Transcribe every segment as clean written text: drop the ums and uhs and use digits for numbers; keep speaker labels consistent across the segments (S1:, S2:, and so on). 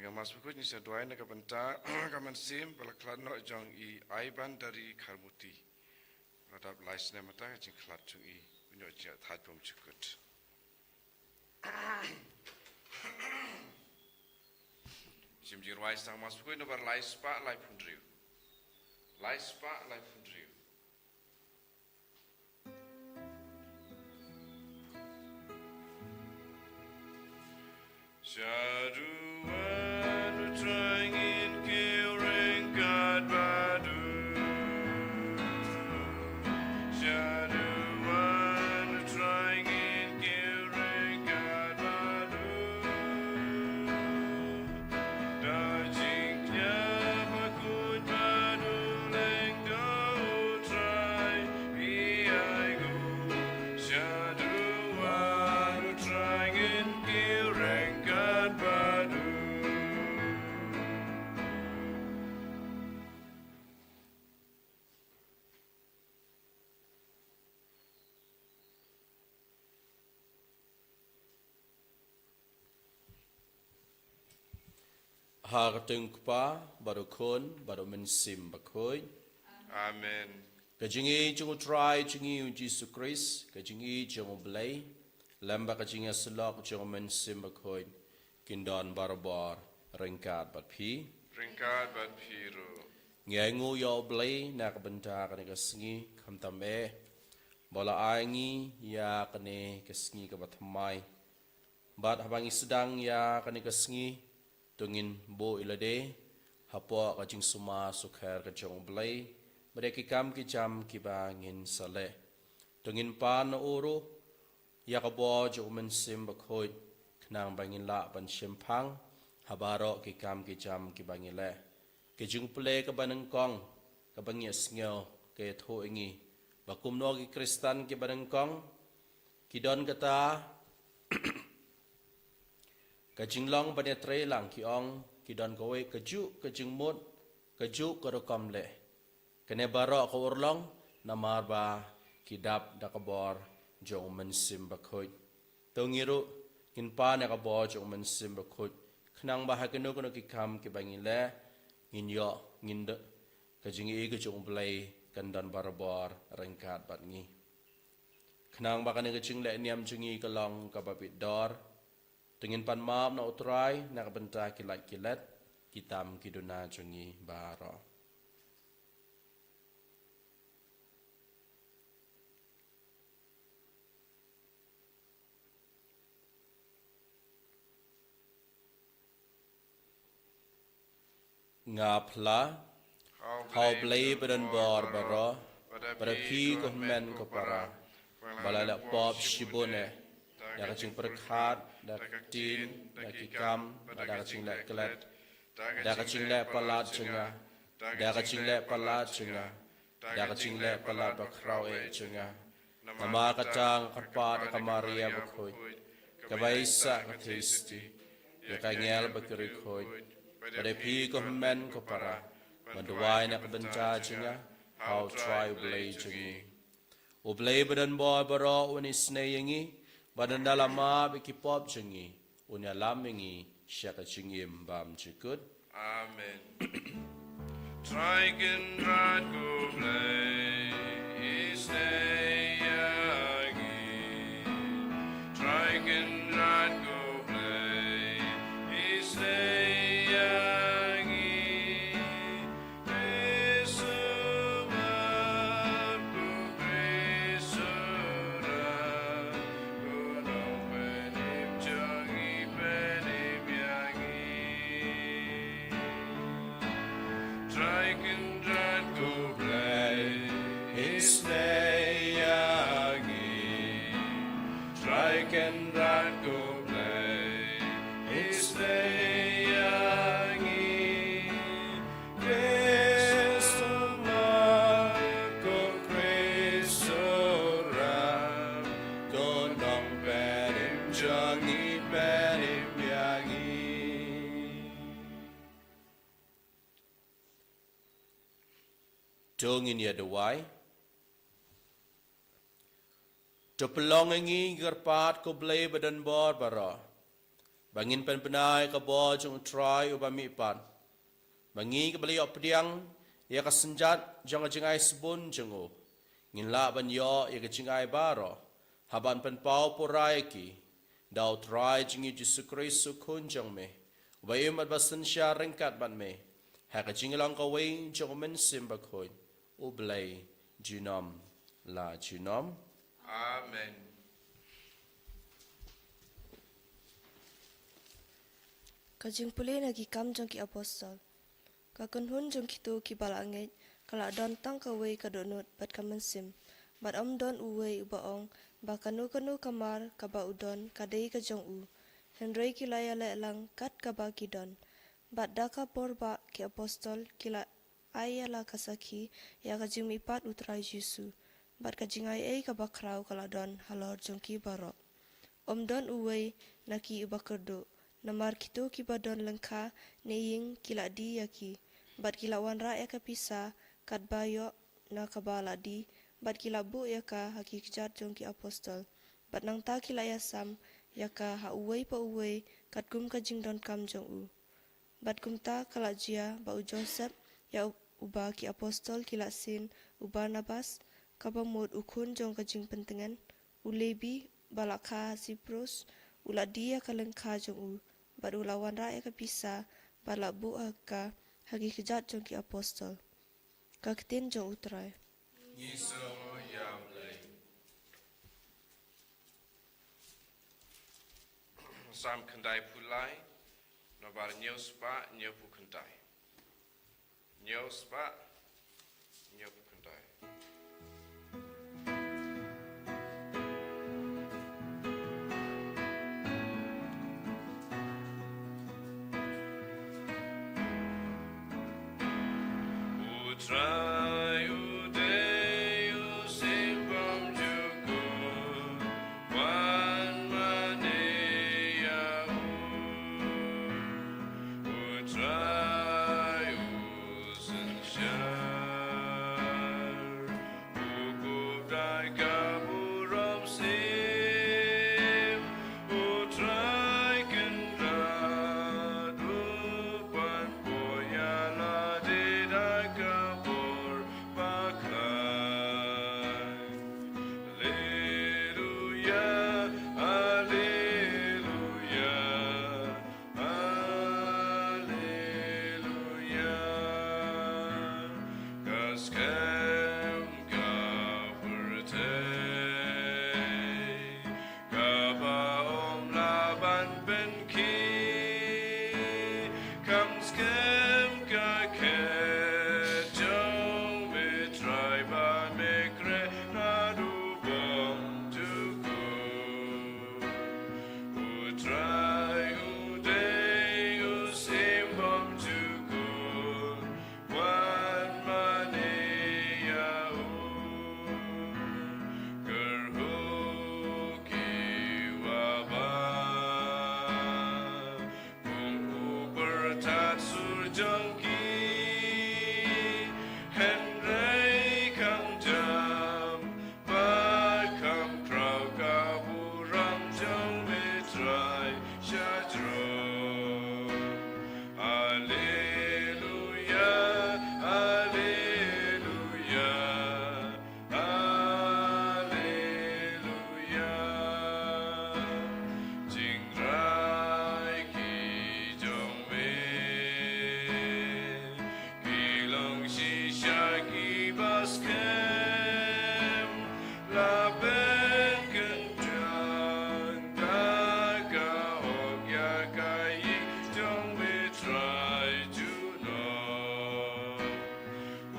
S1: Mas Bakhuid ni seduai nak benta kaman sim balaklan no jong I aiban dari karmuti. Radap laisnya mata jing klat jong I punya jia thied pom cukut. Jim jirwai sang Mas Bakhuid no bar lais pa lai pundriu. Lais pa lai pundriu. Shaduan trying in killing God Badu. Shaduan trying in killing God Badu. Dajing Bakhuid Badu leng go try I go. Shaduan trying in killing God Badu.
S2: Hartung pa barukon barumen sim Bakhuid.
S1: Amen.
S2: Kajingi jungu try jingi Jesus Christ kajingi jungu blay lamba kajingi selok jungu men sim Bakhuid kindon barabar rengkat bat pi
S1: Ringkat bat piru.
S2: ngengu yo blay nak benta kane kasngi kamtame bola aingi ya kane kasngi ka batmai bat habangi sedang ya kane kasngi tungin bo ilade hapo kajing suma sukher ka jong blay mereka kam ki jam ki bangin sale tungin pan uru ya ka bo jo men sim Bakhuid nang bangin la ban shempang habaro ki kam ki jam ki bangin le ki jung ple ka banang kong ka bangya sngo ke tho ingi bakum no ki kristan ki banang kong ki don kata ka jinglong bane tre lang ki ong ki don kowe ka ju ka jingmut ka ju ka rokom le kene baro ka urlong namar ba ki dap da ka bor jong men sim Bakhuid tongiru kin pa na ka bor jong men sim Bakhuid khnang ba ha kenu kono ki kam ki bangin le ngin yo ngin de ka jingi ka jong blai kan dan barabor rengkat bat ngi khnang ba kane ka jing le niam jingi ka long ka babit dor tengin pan maap na utrai na ka benta kilat kilat kitam kiduna jungi baro ngapla hau blai badan bor baro pada pi ko men ko para balala pop shibone da ka ching perkhat da tin da ki kam da ka ching la klat da ka ching la palat chinga da ka ching la palat chinga da ka ching la palat ba khrau e chinga nama ka tang khatpa da Maria Bakhuid ka baisa ka Kristi ya ka ngel ba kri khoi pada pi ko men ko para manduai na ka benta chinga how try blay chingi o blay badan boy baro uni snayangi badan dalama bikipop chingi unya lamingi syaka chingim bam chikut
S1: Amen. Triken rad go blay is nayagi. Triken rad go blay is nayagi. Besumat go besurat go no benim jangi benim yangi. Triken rad go blay is nayagi. Triken rad go blay is nayagi. Besumat go besurat go no benim jangi benim yangi.
S2: Tungin ya dawai to pelongangi gerpat ko blay badan bor baro Bangin penpenai ka bo jong try ubami pan. Bangi ka bali opdiang ya ka senjat jong jengai sebun jengo. Ngin la ban yo ya ka jengai baro. Haban pen pau porai ki. Dau try jengi Jesu Kristus kun jong me. Bayum at basen sya rengkat ban me. Ha ka jingilang ka wing jong men sim Bakhuid. Ublay junom la junom.
S1: Amen.
S3: Kajing pulih nagi kam jong ki apostol. Kakunhun jong kitu ki balangit, kala don tang kawai kadonut bat kamansim. Bat don uwei ubaong, bakanu kamar kaba udon kadai ka jong u. Henry kilaya lang kat kaba kidon. Bat daka porba ki apostol kila ayala kasaki ya kajing mipat utrai Yesu. Bat kajing ay kaba kraw kala don halor jong ki barok. Don uwei naki ubakerdo. Namar kitu kibadon lengka neying kila di yaki. Bat kila wanra eka pisa kat bayo na kabala di. Bat kila bu yaka haki kejat jong ki apostol. Bat nang ta kila yasam yaka ha uwei pa uwei kat gum kajing don kam jong u. Bat gum ta kala jia ba u Joseph ya uba ki apostol kila sin u Barnabas kabamud ukun jong kajing pentengan. U Lebi balaka Cyprus ula dia kalengka jong u. Bat ulawan raya ka pisa balak bu ka hagi kejat jong ki apostol. Kaketin jong utrai.
S1: Nyiso yamlay. Sam kendai pulai, nobar nyos pa nyopu kendai. Nyos pa nyopu kendai. Utrai uday usimbam jukur wan manea utrai usensyar ukubdai kaburam sim utrai kendrat upan boyala didai kabur Bakhuid. Alleluia, alleluia, alleluia. Kaskem kapertei, kabaom laban benki, kamskem kaket jong betrai ba mekre nadubom tuku. Utrai uday usimbom tuku wan manea gerhuki waba kungku bertat surjongki Henry kam jam bakam kraw kaburam jong betrai syajro. Alleluia, alleluia, alleluia. Jingrai ki jong me, kilong shisha ki baskem, laben kenjang daga ogya kai jong betrai juno.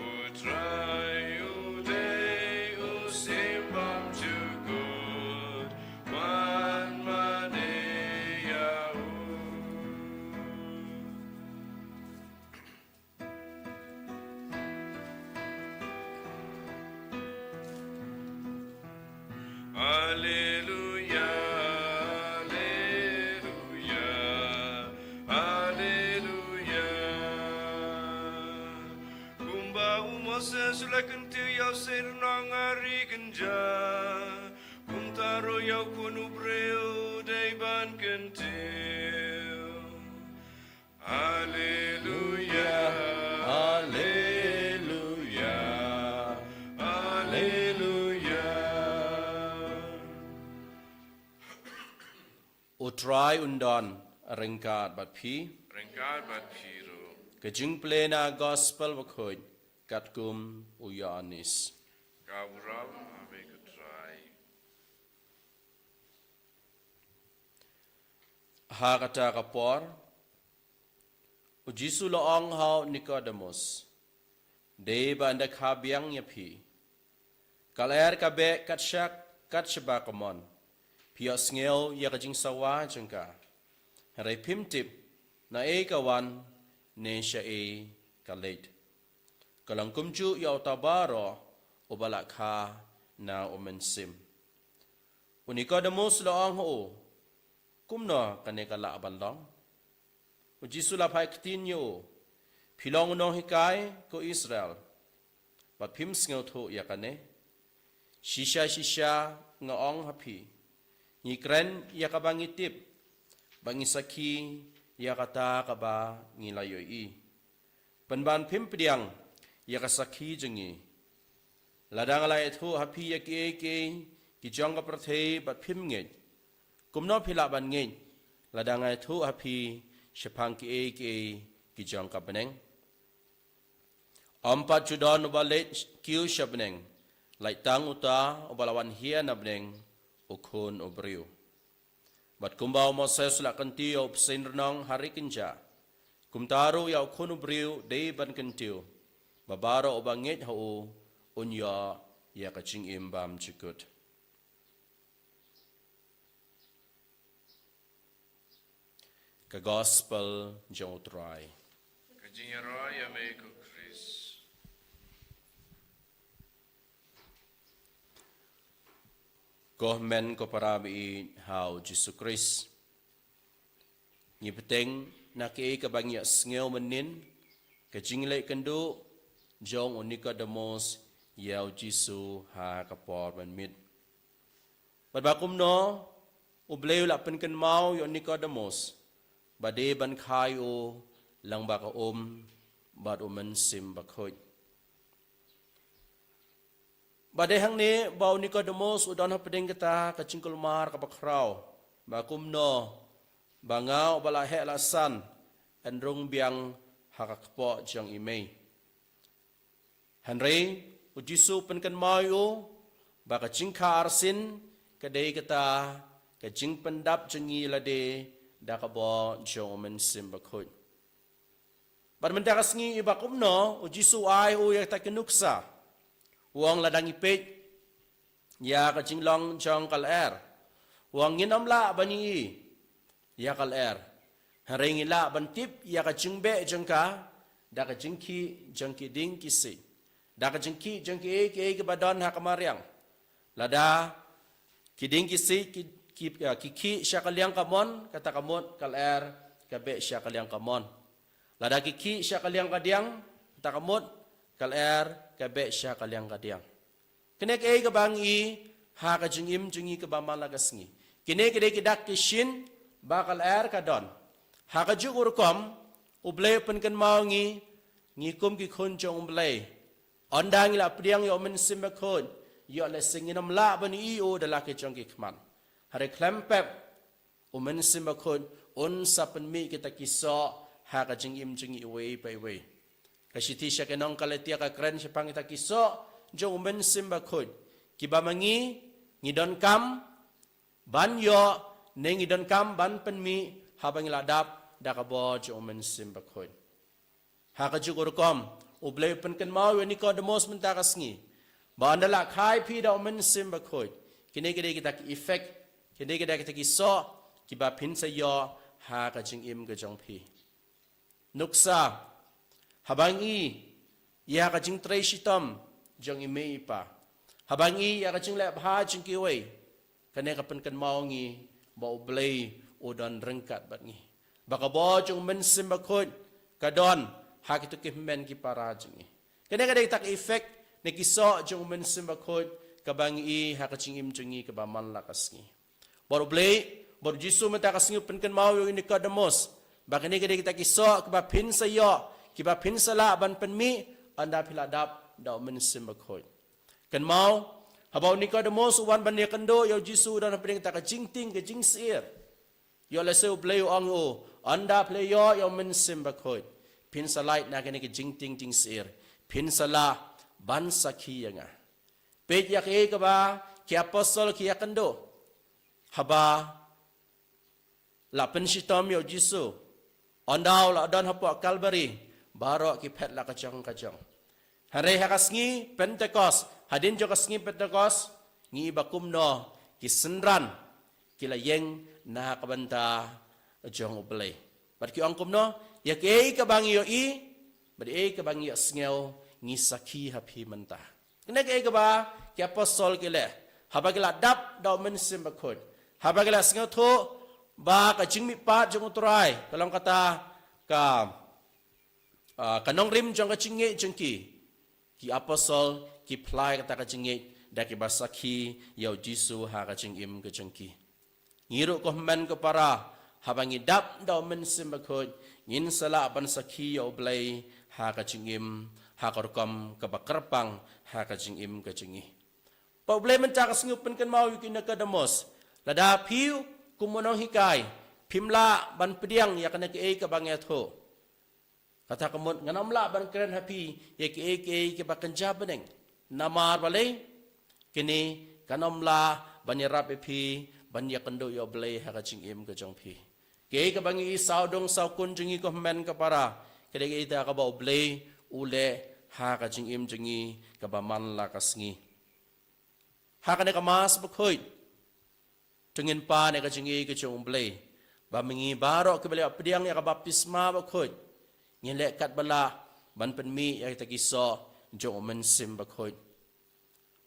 S1: Utrai uday usimbam jukud wan manea Alleluia, alleluia, alleluia. Kumba umose sulakentiu yau sernang ari genja. Kumtaro yau kunu breu dai ban kentil. Hallelujah,
S2: Hallelujah,
S1: Hallelujah.
S2: Utrai undon ringkat bat pi
S1: Rengkat bat piru.
S2: kejing plena gospel Bakhuid katkum uyanis.
S1: Kawurau ame kutrai.
S2: Ha kata kapor ujisu loong hau Nicodemus de banda kabiang yapi kaler kabe katsyak katsyabakamon Pius ngel ya kajing sawa jengka harai pimtip na kawan ne sya kalit kalang kumju ya utabaro ubalak ha na umensim Nicodemus loong ho kumno kane kala abandong ujisu la pai ktinyo pilong no hikai ko Israel bat pim ngel tho ya kane shisha ngaong hapi ni kren ya kabangitip bangisaki ya kata kaba ngilayoi penban pim pediang ya kasaki jengi ladang lai tho hapi ya ke ki jong ka prathe bat pim nge kumno phila ban nge ladang ai tho hapi shapang ki jong ka beneng ampat judon ubalet kiu shabneng lai tang uta ubalawan hian abneng ukun ubriu bat kumbau Moses la kanti op senrnong hari kinja kumtaru ya ukun ubriu de ban kantiu babaro obanget ho unya ya kaching imbam chikut ka gospel jotrai
S1: Kajing roy ame ku Chris.
S2: Gohmen ko parabi hau Jesus Christ. Ni peteng na ke kabangya sngew menin ka jingle kendo jong unika demos yau Jisu ha kapor ban mit. Badbakum no ubleu la penken mau yo unika demos bade ban khai o lang baka bad umen sim Bakhuid. Badai hang ni bau Nicodemus udon hapedeng kata kacingkul mar kapakrau bakum no bangau bala he lasan enrung biang hakakpo jang imei Henry ujisu penkan mayu baka cingka arsin kadai kata kacing pendap jengi lade dakabo jong men sim Bakhuid bad mentakas ngi ibakum no ujisu ai u yak takenuksa Wang ladang ipit, ya kacing long jong kaler. Wang nginam la bani ya kaler. Hari ngila bantip ya kacing be jengka, da kacing ki jengki ding kisi. Da kacing ki jengki ke badan hakamariang. Lada kiding kisi ki syakaliang kamon kata kamot kaler kabe syakaliang kamon. Lada kiki syakaliang kadiang kata kamot kaler kabe sya kalyang kadiang. Kene ke kabang ha ka jingim jingi ka bamalagas ngi. Kene kede kidak kishin bakal kadon. Ha ka jugur kom uble pen kan mau ngi kum ki khun jong uble. Ondang ila priang yo men sim Bakhuid yo le singinam la bani o dala ke jong ki khman. Hare klempep umen sim Bakhuid un sapen mi kita kiso ha ka jingim jingi we pai we. Kasiti siya kenong kaletia ka kren siya pangita kiso, jong umen sim Bakhuid. Kiba mangi, ngidon kam, ban yo, ne ngidon kam, ban penmi, habang iladap, dakabo jong umen sim Bakhuid. Haka jukur kom, ublay penken mau, Nicodemus mentakas ngi. Ba andala kai pi da umen sim Bakhuid. Kini kita ki efek, kini kita kiso, kiba pinsa yo, haka jing im ke jong pi. Nuksa, habang ya kajing traisitam jang imei pa habang ya kajing lep ha jing kiwei kane kapan kan mau ngi bau blay udan rengkat bat ngi baka bo jong men sim Bakhuid kadon ha kitu ki men ki para jing kane kadai tak efek ne kiso jong men sim Bakhuid kabang ha kajing im jingi ka baman lakas ngi baru blay baru Jisu meta kas ngi pen kan mau yo Nicodemus Bakini gede kita kisah kiba pin sayo, kiba pin sala ban penmi anda piladap da mensim Bakhuid. Kan mau habau Nicodemus wan ban kendo yo Jisu dan peding ta ka jingting ke jingsir. Yo leseu bleu angu anda pleyo yo mensim Bakhuid. Pin salait na kene ke jingting jingsir. Pin sala ban sakhi yanga. Pej yak e ka ba ki apostol ki yakendo. Haba la penshitom yo Jisu. Ondau la don hapo Calvary baro ki pet la kacang. Hari hakasngi Pentecost hadin jo kasngi Pentecost ngi bakumno ki senran ki la yeng na kabanta jong oblay. Bat ki angkumno ya ke ka bangi yo I bat e ka bangi sngew ngi sakhi hapi menta. Kena ke ka ba ki apostol ki le haba ki la dap do mensim Bakhuid. Haba ki la sngew tho ba ka jingmi pat jong utrai kalam kata ka kanong rim jong ka jinge jengki ki apostol ki plai kata ka jinge da ki basakhi yau Jisu ha ka jingim ka jengki ngiru ko men ko para habangi dap do men sim Bakhuid ngin sala ban sakhi yau blai ha ka jingim ha ka kam ka bakarpang ha ka jingim ka jingi problem men ta ka singupen kan mau yukin ka damos lada piu kumonong hikai pimla ban pediang ya kana ke ka bangetho kata kemut nganamla ban keren happy ya ke bakan jabeneng namar balai kini kanamla ban yarap epi ban yakendo yo blai ha ka jingim ka jongpi ke ka bangi saudong saukun jingi ko men ka para kede ke ita ka ba blai ule ha ka jingim jingi ka ba man la kasngi ha kana ka mas Bakhuid tengin pa ne ka jingi ke jong blai ba mengi baro ke beli pediang ya ka baptisma Bakhuid ngin le kat bala ban penmi ya kita kiso jong mensim Bakhuid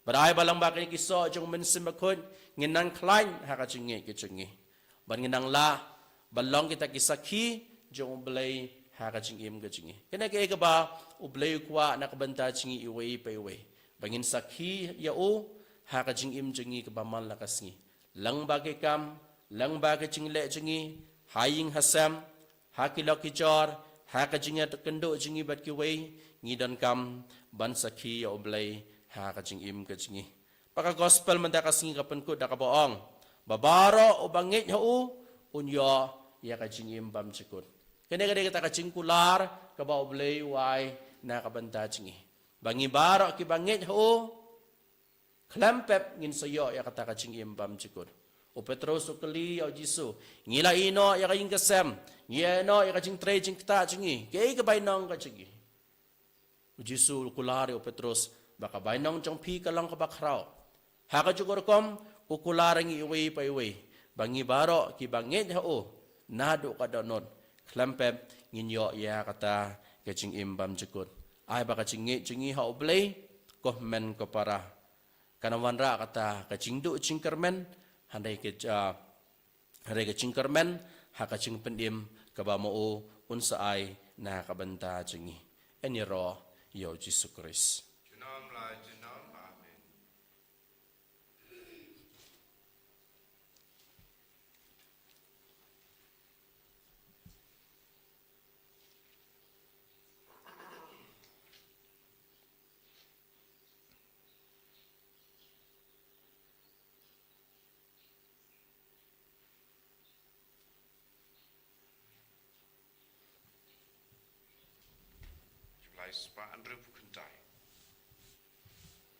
S2: badai balang ba ke kiso jong mensim Bakhuid ngin nan klain ha ka jingi ke jingi ban nginang la balong kita kisakhi jong blai ha ka jingim ke jingi kena ke ba u blai kwa na ka banta jingi iwe pe iwe bangin sakhi ya u ha ka jingim jingi ke ba man la kasngi lang ba ke kam lang ba ke jingle jingi haying hasam hakilok kijor ha ka jinga kendo jingi bat ki wei ngi dan kam ban sakhi ya oblai ha ka jingim ke jingi paka gospel man ta ka singi ka penku da ka boong babaro o bangit ha u unyo ya ka jingim bam chikut kene kene kita ka jingkular ka ba oblai wai na ka banta jingi bangi baro ki bangit ha u klampep ngin sayo ya kata ka jingim bam chikut o Petros o kali o Jisu ngila ino ya ka ingkasem ngino ya ka jing tre jing ta jingi ke ka bainong ka jingi o Jisu kulari o Petros baka bainong jong pi ka lang ka bakrao ha ka jugur kom o kulari ngi iwe pa iwe bangi baro ki bangit ha o nado ka donot klampep nginyo ya kata ka jingim bam chikut ai baka jingi ha oblay ko men ko para kana wanra kata ka jingdu jingkermen handai ke jingkermen ha ka jing pendim ka ba mo unsa ai na ka banta jingi eni ro yo Jesus Christ
S1: Junam la junam amen. Lai spa andru pukuntai.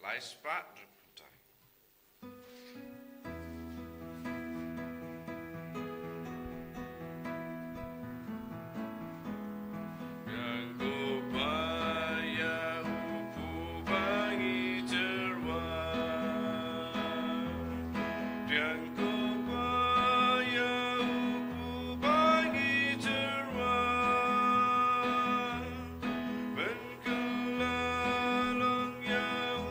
S1: Lai spa andru pukuntai. Yang upaya upu bangi terwang. Yang upaya upu bangi terwang. Benkelalong yang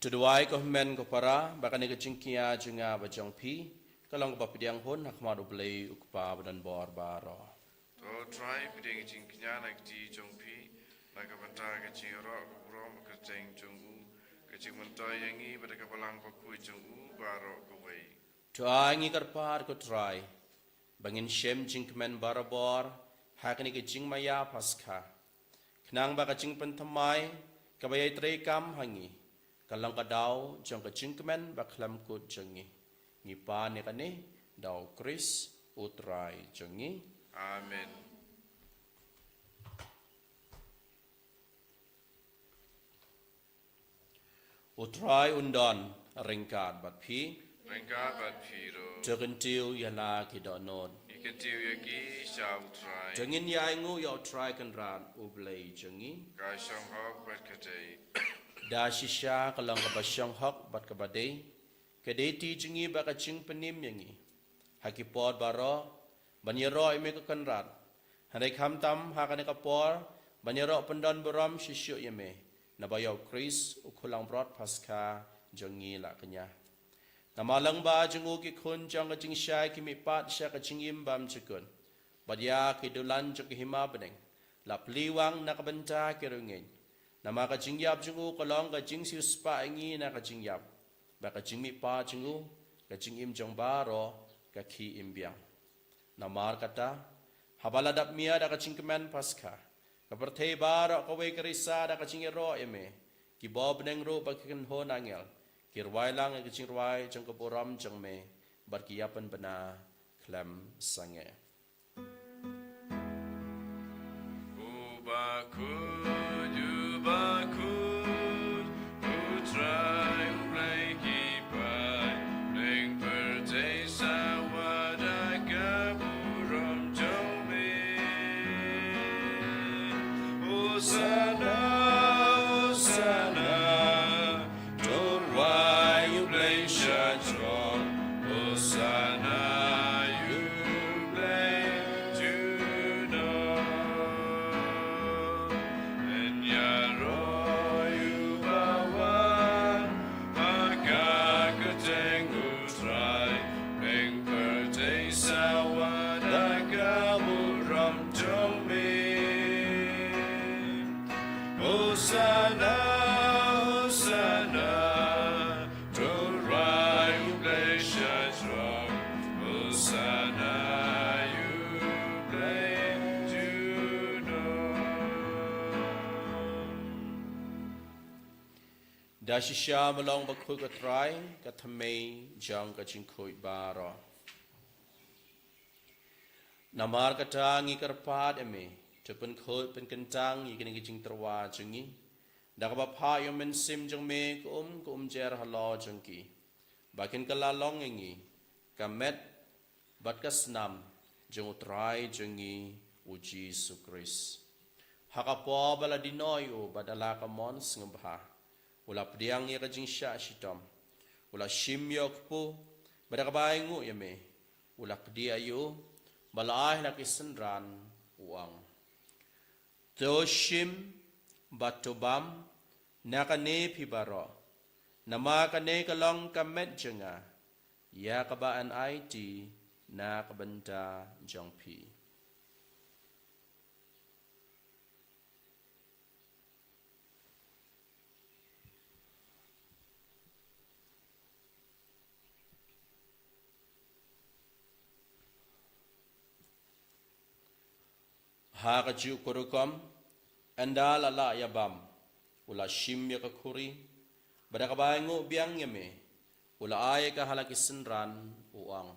S2: Tuduai ko men ko para baka ni kecingkia jenga bajang pi kalong ko papidiang hon hak madu blei ukpa badan bor baro.
S1: To try piding jing knya nak di jong pi nak banta ke jing ro rom ke jing jong u ke jing mentoy yangi pada ke balang Bakhuid jong u baro ko wei.
S2: Tuai ngi karpar ko try bangin shem jing kemen barabor hak ni kecing maya Paskha. Kenang baka jing pentamai kabayai trekam hangi. Kalang kadau jang kecing kemen baklam kut jengi. Ngipa ni kane dau Kris utrai jengi.
S1: Amen.
S2: Utrai undon ringkat bat pi.
S1: Rengka bat piro.
S2: Terkentil yala kidonon.
S1: Iketiu yaki sha utrai.
S2: Jengin yai ngu ya utrai kenran ublei jengi.
S1: Ka shong hok bat kadai.
S2: Da shisha kalang kabasyang hok bat kabadei. Kadeti jengi baka jing penim yangi. Hakipod baro. Banyero ime kekenrat. Handai kamtam hakane kapor. Banyero pendon beram shisyo yeme. Nabayau Kris ukulang brot Paskha jengi la kenya. Namalang ba jengu ki kun jang ka jing syai ki mipat sya ka jing imbam jekun. Badya ki dulan jek hima beneng. La pliwang na kabenta ki rungin. Nama ka jing yap jengu kolong ka jing siu spa ingi na ka jing yap. Ba ka jing mipat jengu ka jing im jong baro ka ki imbiang. Namar kata habaladap mia da ka jing kemen Paskha. Ka pertei baro ka wei kerisa da ka jing ro eme. Ki bob neng ro ba ki kan ho nangel. Kirwai lang ke cirwai jang keporam jang me berkiapan bena klem sange.
S1: Bakhuid, Bakhuid, utrai umlai kipai, neng pertei sawada kaburam jong me. Hosanna, Hosanna.
S2: Da shisha melong Bakhuid ka try ka thamei jang ka jingkhoi baro. Namar kata ngi karpat eme tepun khoi pen kentang yi kini jing terwa jengi. Da ka bapha yo men sim jang me ko jer halo jangki. Bakin kala long ngi kamet bat kasnam jang utrai jengi uji Sukris. Hakapo bala dinoy o badala ka mons ngabha. Ula pediang ya kajing syak shitom. Ula shim yok po. Bada kabahay ngu yame. Ula kedi ayo. Balaay na kisenran uang. To shim batobam. Nakane pibaro. Nama kane kalong kamet jenga. Ya kabaan IT. Na kabenta jongpi. Ha kaju kurukom anda lala yabam ula shim ya kakuri bada kabayango biang yame ula ay ka halakisenran uang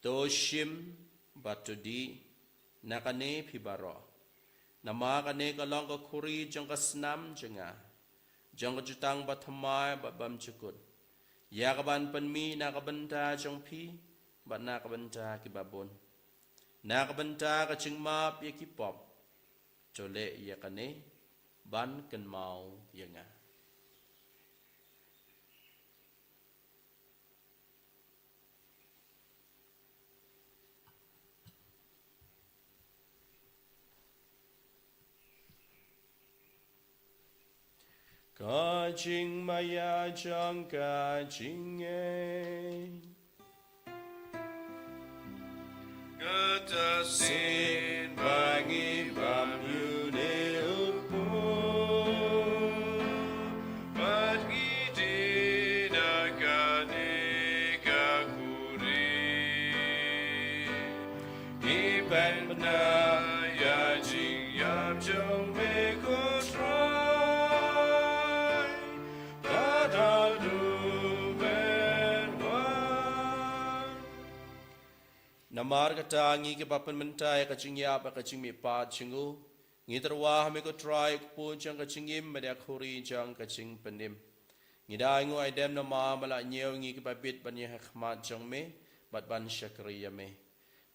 S2: to shim batudi nakane pibaro nama kane kalong kakuri jang kasnam jenga jang kajutang bathamay babam chukut ya kaban panmi nakabenta jang pi bat nakabenta kibabon. Nakabenta kacing map ya kipop. Cole ya kane ban ken mau ya nga. Ka jing maya jang ka jing e.
S1: Kata sin
S2: Bangi bam yu ne upu.
S1: Pagi dinakane kakuri.
S2: Iban bana ya jing yam jong me ko try. Kada du ben wan. Namar kata ngi ke papan mentai ka jing ya pa ka jing mi pa jingu. Ngi terwa me ko try ku jang ka jing im media khuri jang ka jing penim. Ngi dai ngu ai dem nama mala nyeu ngi ke babit ban ye khmat jang me bat ban syakriya me.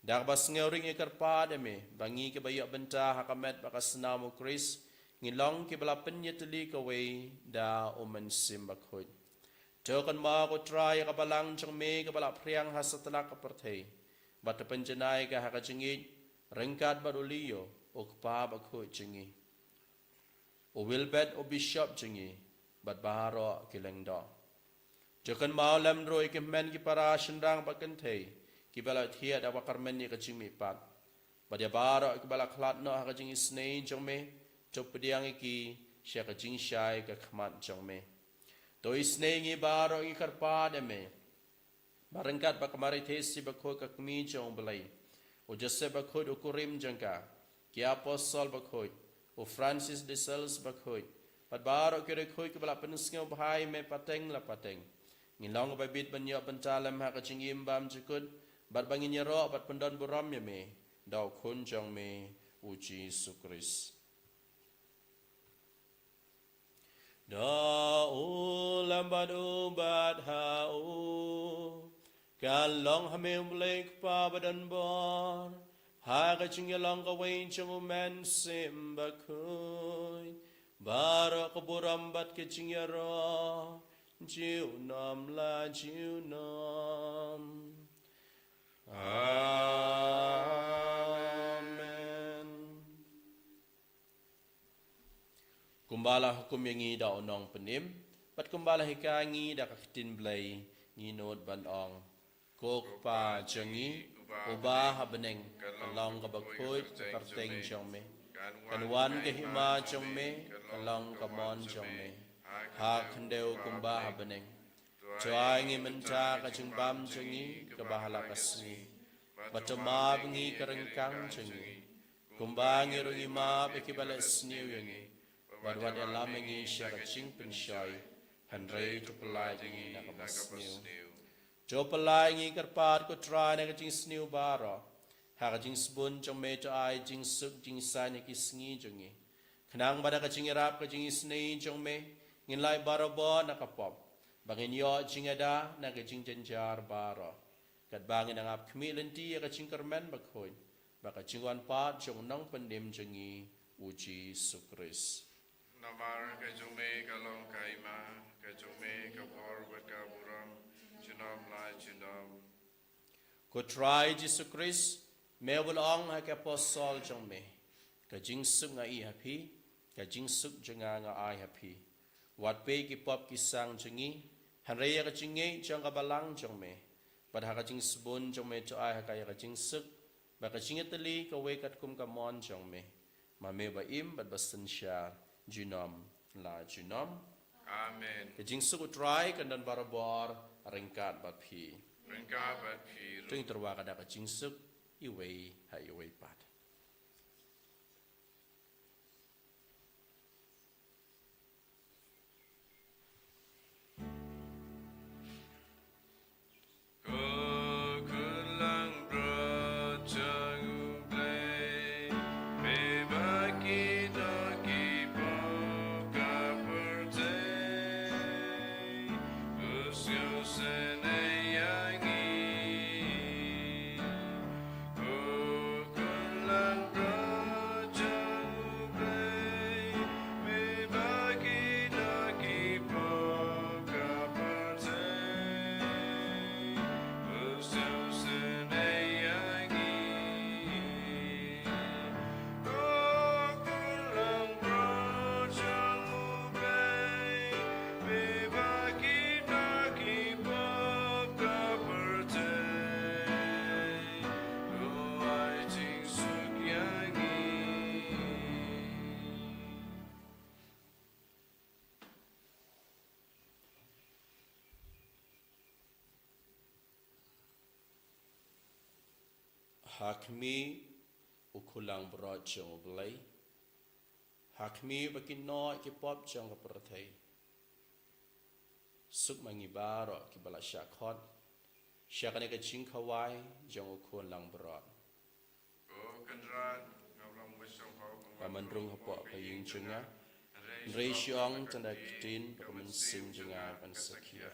S2: Dak bas ngeuring ikar pada me bangi ke bayak benta hakamet bakasna mu Kris ngilong ke bala penyetuli ke wei da omen sim Bakhuid. Tokan ma ko try ka balang jang me ke bala priang hasatla ka perthei. Bat penjenai ka hakajingi rengkat baduliyo o pa Bakhuid jingi. O wilbet o bishop jingi bat baharo kilengdo. Tokan ma lam roi ke men ki para shendang bakentei. Kibala thied awa karmen ni kacing mi pat. Badia bara kibala klat no ha kacing isnei jong me. Chop pediang iki sya kacing syai ka khmat jong me. To isnei ngi bara ngi karpa de me. Barangkat bakamari thesi Bakhuid ka kmi jong belai. O Joseph Bakhuid o kurim jong ka. Ki apostol Bakhuid. O Francis de Sales Bakhuid. Pat bara kire khui kibala penusngau bahai me pateng la pateng. Ngilong babit banyak bentalam ha kacing imbam jukut. Bat bangin nyero bat pendon buram ya me dau khun jong me uji sukris da ulam bat ubat ha u kalong hame blek pa badan bor ha ka ching long ka wein chung men sim Bakhuid bar ka buram bat ke ching yero jiu nam la jiu nam. Amen. Kumbala hukum yang ngi da onong penim, pat kumbala hika ngi da kaktin blai ngi not ban ong. Kok pa jangi ubah habeneng kalong ka Bakhuid karteng jong me. Kanwan ke hima jong me kalong ka mon jong me. Ha khendeu kumbah habeneng. Cuai ngi menta kacing bam cengi kebahala kasni. Batama bengi kerengkang cengi. Kumbangi rungi ma beki balik sniu yangi. Barwad elam ngi syakacing pensyai. Handrei tu pelai ngi nakabas sniu. Jo pelai ngi kerpat ko try nakacing sniu bara. Hakacing spun jong me to ai jing suk jing sai ngi sngi jongi. Kenang bada kacing irap kacing isnei jong me. Ngilai barabo nakapop. Bangin yo jingada na kacing jenjar bara. Kat bangin ang ap kemilenti ya kacing kermen Bakhuid. Baka cingwan pat jong nang pendim jengi uji sukris.
S1: Namar kajume kalong kaima, kajume kapor beka buram, junam la junam.
S2: Ko try Jesu Kris, mewul ong ha apostol jong me. Kajing suk nga i happy, kajing suk jenga nga ai happy. Wat pe ki pop ki sang jengi, hanraya kacing nge jong kabalang jong me. Pad ha kacing sebun jong me to ai ha kaya kacing suk, ba kacing eteli ka wekat kum ka mon jong me. Ma me ba im bad basen syar, junam la junam.
S1: Amen.
S2: Kajing suk utrai kandan barabor ringkat bat pi.
S1: Ringkat bat pi.
S2: Tuing terwa kada kacing suk iwei ha iwei pat.
S1: Sen
S2: Hakmi ukulang berat jong belai. Hakmi bagi noi ki pop jong kaperatai. Suk mangibaro ki bala syakot. Syakane ke jing kawai jong ukulang berat.
S1: O kanran ngawlang wisong hau
S2: Pamandrung hapok payung jenga. Nrei syong tanda kitin pakamansim jenga pansakia.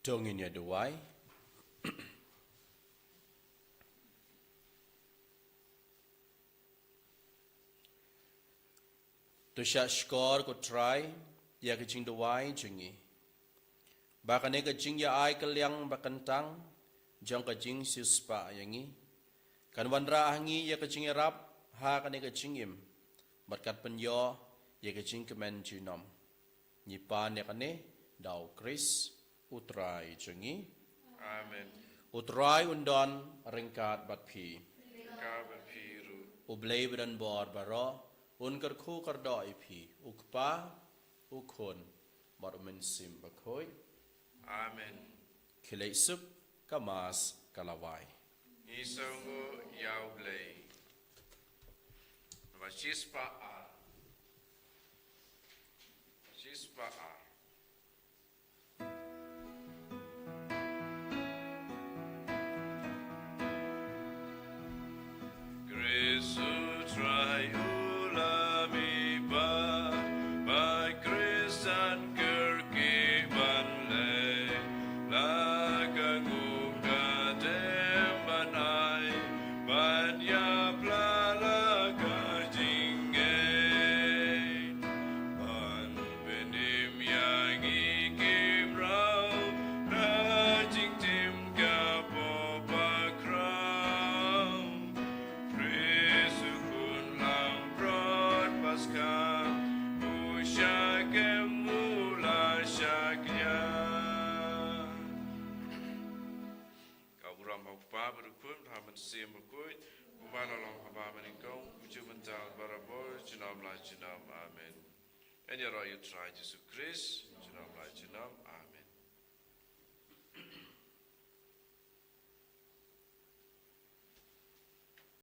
S2: Tungin ya duai. Tu syak skor ko try ya kecing duai jungi. Bahkan kecing ya ai keliang bakentang jang kecing siuspa yangi. Kan wanra hangi ya kecing rap ha kan kecing im. Berkat penyo ya kecing kemen junom. Nyipan ya kane dau Kris utrai jungi.
S1: Amen.
S2: Utrai undon ringkat bat pi.
S1: Kaban piru.
S2: Ublay bedan bor baro un kerku kerdoi pi. Ukpa ukon bar mensim Bakhuid.
S1: Amen.
S2: Kilay sup kamas kalawai.
S1: Isongo yaublay. Vashispa a. Vashispa a. Krisu triula mi ba, by Christian Kirky Banley, Lagaguga Dembanai, Banya Plalaga Jingay, Ban Benim Yangi Kim Rao, Rajing Tim Gapopa Crown, Prisukun Lang Prod Paskha, Ushakemula Shakya. Kauram Hapa Berukun, Haman Sim Bakhuid, Umanalong Haba Manikong, Ujumental Barabor, Junam La Junam, Amen. And you try Jesus Christ, Junam La Junam, Amen.